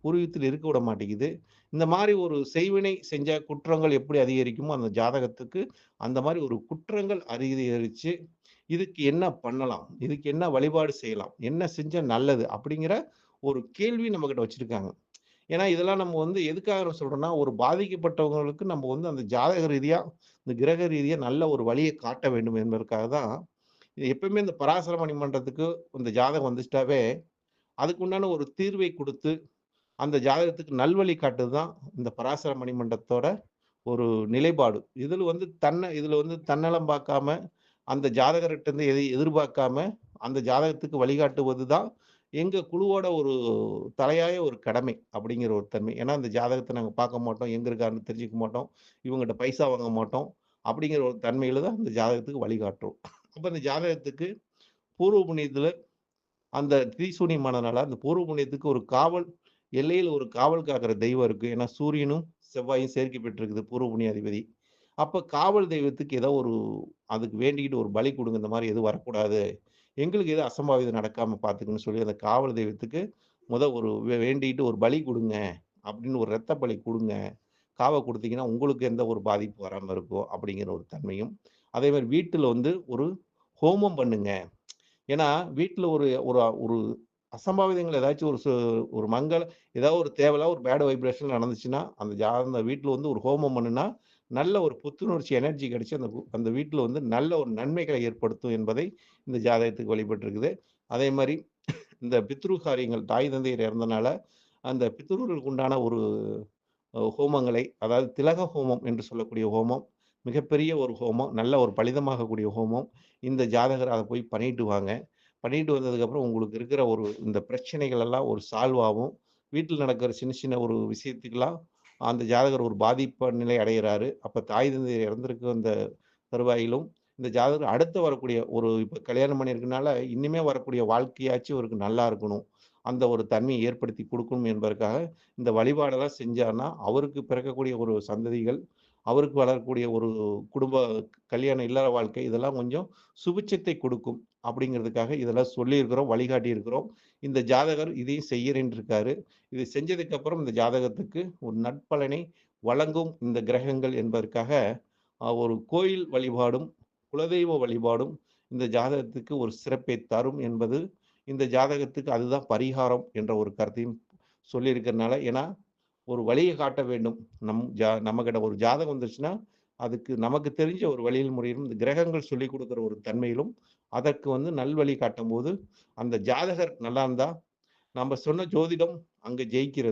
பூர்வீகத்தில் இருக்க விட மாட்டேங்குது. இந்த மாரி ஒரு செய்வினை செஞ்ச குற்றங்கள் எப்படி அதிகரிக்குமோ, அந்த ஜாதகத்துக்கு அந்த மாரி ஒரு குற்றங்கள் அதிகரிச்சு, இதுக்கு என்ன பண்ணலாம்? இதுக்கு என்ன வழிபாடு செய்யலாம்? என்ன செஞ்சா நல்லது? அப்படிங்கிற ஒரு கேள்வி நம்மகிட்ட வச்சிருக்காங்க. ஏன்னா, இதெல்லாம் நம்ம எதுக்காக சொல்றோம்னா, ஒரு பாதிக்கப்பட்டவங்களுக்கு நம்ம அந்த ஜாதக ரீதியா, இந்த கிரக ரீதியா நல்ல ஒரு வழிய காட்ட வேண்டும் என்பதற்காக தான், எப்பவுமே இந்த பராசர மணிமன்றத்துக்கு இந்த ஜாதகம் வந்துச்சுட்டாவே, அதுக்கு உண்டான ஒரு தீர்வை குடுத்து, அந்த ஜாதகத்துக்கு நல்வழி காட்டுறது தான் இந்த பராசர மணிமண்டத்தோட ஒரு நிலைப்பாடு. இதுல தன்னலம் பார்க்காம, அந்த ஜாதகர்ட்டருந்து எதை எதிர்பார்க்காம, அந்த ஜாதகத்துக்கு வழிகாட்டுவது தான் எங்க குழுவோட ஒரு தலையாய ஒரு கடமை அப்படிங்கிற ஒரு தன்மை. ஏன்னா, அந்த ஜாதகத்த நாங்க பார்க்க மாட்டோம். எங்க இருக்காருன்னு தெரிஞ்சுக்க மாட்டோம். இவங்கட்ட பைசா வாங்க மாட்டோம். அப்படிங்கிற ஒரு தன்மையில தான் அந்த ஜாதகத்துக்கு வழிகாட்டுறோம். அப்ப அந்த ஜாதகத்துக்கு பூர்வ புண்ணியத்துல அந்த திரிசூனியமானனால, அந்த பூர்வ புண்ணியத்துக்கு ஒரு காவல் எல்லையில ஒரு காவல் காக்கிற தெய்வம் இருக்கு. ஏன்னா, சூரியனும், செவ்வாயும் சேர்க்கை பெற்றிருக்குது பூர்வ புண்ணியாதிபதி. அப்ப காவல் தெய்வத்துக்கு ஏதோ ஒரு அதுக்கு வேண்டிக்கிட்டு ஒரு பலி குடுங்க. இந்த மாரி எதுவும் வரக்கூடாது. எங்களுக்கு எதுவும் அசம்பாவிதம் நடக்காம பார்த்துக்கன்னு சொல்லி அந்த காவல் தெய்வத்துக்கு ஒரு வேண்டிட்டு ஒரு பலி குடுங்க. அப்படின்னு ஒரு ரத்த பலி குடுங்க. குடுத்தீங்கன்னா, உங்களுக்கு எந்த ஒரு பாதிப்பு வராம இருக்கும். அப்படிங்கிற ஒரு தன்மையும். அதே மாரி வீட்டுல ஒரு ஹோமம் பண்ணுங்க. ஏன்னா, வீட்ல ஒரு ஒரு ஒரு அசம்பாவிதங்கள் ஏதாச்சும் ஒரு ஏதாவது ஒரு தேவையில்லாத ஒரு பேட் வைப்ரேஷன் நடந்துச்சுன்னா, அந்த வீட்ல ஒரு ஹோமம் பண்ணுனா, நல்ல ஒரு புத்துணர்ச்சி எனர்ஜி கிடைச்சு அந்த வீட்ல நல்ல ஒரு நன்மைகளை ஏற்படுத்தும் என்பதை இந்த ஜாதகத்துக்கு வழிபட்டிருக்குது. அதே மாரி இந்த பித்ரு காரியங்கள் தாய் தந்தையர் இறந்தனால, அந்த பித்ருவுகளுக்கு உண்டான ஒரு ஹோமங்களை, அதாவது திலக ஹோமம் என்று சொல்லக்கூடிய ஹோமம், மிகப்பெரிய ஒரு ஹோமம். நல்ல ஒரு பலிதமாகக்கூடிய ஹோமம். இந்த ஜாதகர் அத போய் பண்ணிட்டு வாங்க. பண்ணிட்டு வந்ததுக்கப்புறம் உங்களுக்கு இருக்கிற இந்த பிரச்சனைகள் எல்லாம் ஒரு சால்வ் ஆவும். வீட்ல நடக்கிற சின்ன சின்ன ஒரு விஷயத்துக்கெல்லாம் அந்த ஜாதகர் ஒரு பாதிப்பு நிலை அடைகிறாரு. அப்ப தாய் தந்தையர் இறந்திருக்க அந்த தருவாயிலும், இந்த ஜாதகர் அடுத்து வரக்கூடிய இப்ப கல்யாணம் பண்ணியிருக்கனால, இனிமே வரக்கூடிய வாழ்க்கையாச்சும் இவருக்கு நல்லா இருக்கணும். அந்த ஒரு தன்மையை ஏற்படுத்தி குடுக்கணும் என்பதற்காக, இந்த வழிபாடெல்லாம் செஞ்சார்ன்னா, அவருக்கு பிறக்கக்கூடிய ஒரு சந்ததிகள், அவருக்கு வளரக்கூடிய ஒரு குடும்ப கல்யாண இல்லற வாழ்க்கை, இதெல்லாம் கொஞ்சம் சுபிட்சத்தை கொடுக்கும். அப்படிங்கிறதுக்காக இதெல்லாம் சொல்லியிருக்கிறோம், வழிகாட்டியிருக்கிறோம். இந்த ஜாதகர் இதையும் செய்யறேன்னு இருக்காரு. இதை செஞ்சதுக்கு அப்புறம் இந்த ஜாதகத்துக்கு ஒரு நற்பலனை வழங்கும் இந்த கிரகங்கள் என்பதற்காக, ஒரு கோயில் வழிபாடும், குலதெய்வ வழிபாடும் இந்த ஜாதகத்துக்கு ஒரு சிறப்பை தரும் என்பது, இந்த ஜாதகத்துக்கு அதுதான் பரிகாரம் என்ற ஒரு கருத்தையும் சொல்லியிருக்கிறனால, ஏன்னா ஒரு வழிய காட்ட வேண்டும். நம்மகிட்ட ஒரு ஜாதகம் வந்துருச்சுன்னா, அதுக்கு நமக்கு தெரிஞ்ச ஒரு வழியில் முறையிலும் இந்த கிரகங்கள் சொல்லிக் குடுக்குற ஒரு தன்மையிலும், அதற்கு நல்வழி காட்டும்போது, அந்த ஜாதகர் நல்லா இருந்தா, நம்ம சொன்ன ஜோதிடம் அங்க ஜெயிக்கிறது.